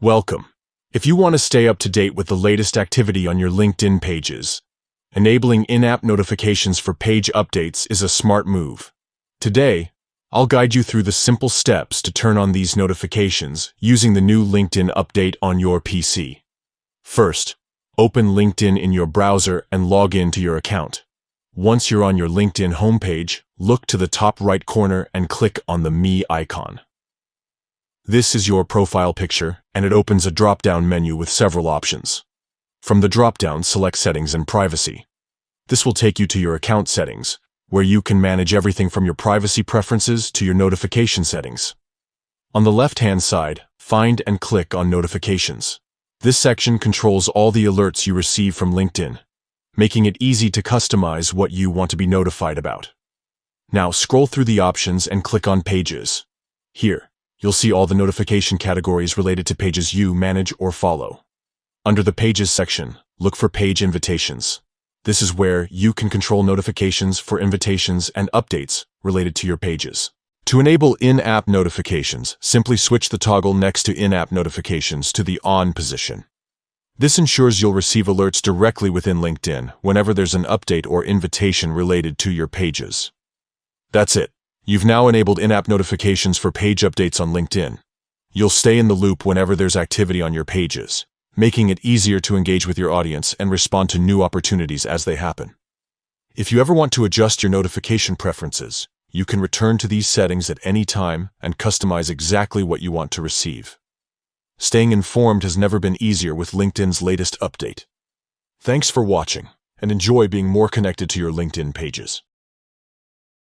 Welcome. If you want to stay up to date with the latest activity on your LinkedIn pages, enabling in-app notifications for page updates is a smart move. Today, I'll guide you through the simple steps to turn on these notifications using the new LinkedIn update on your PC. First, open LinkedIn in your browser and log in to your account. Once you're on your LinkedIn homepage, look to the top right corner and click on the Me icon. This is your profile picture, and it opens a drop-down menu with several options. From the drop-down, select Settings and Privacy. This will take you to your account settings, where you can manage everything from your privacy preferences to your notification settings. On the left-hand side, find and click on Notifications. This section controls all the alerts you receive from LinkedIn, making it easy to customize what you want to be notified about. Now scroll through the options and click on Pages. Here, you'll see all the notification categories related to pages you manage or follow. Under the Pages section, look for Page Invitations. This is where you can control notifications for invitations and updates related to your pages. To enable in-app notifications, simply switch the toggle next to in-app notifications to the On position. This ensures you'll receive alerts directly within LinkedIn whenever there's an update or invitation related to your pages. That's it. You've now enabled in-app notifications for page updates on LinkedIn. You'll stay in the loop whenever there's activity on your pages, making it easier to engage with your audience and respond to new opportunities as they happen. If you ever want to adjust your notification preferences, you can return to these settings at any time and customize exactly what you want to receive. Staying informed has never been easier with LinkedIn's latest update. Thanks for watching, and enjoy being more connected to your LinkedIn pages.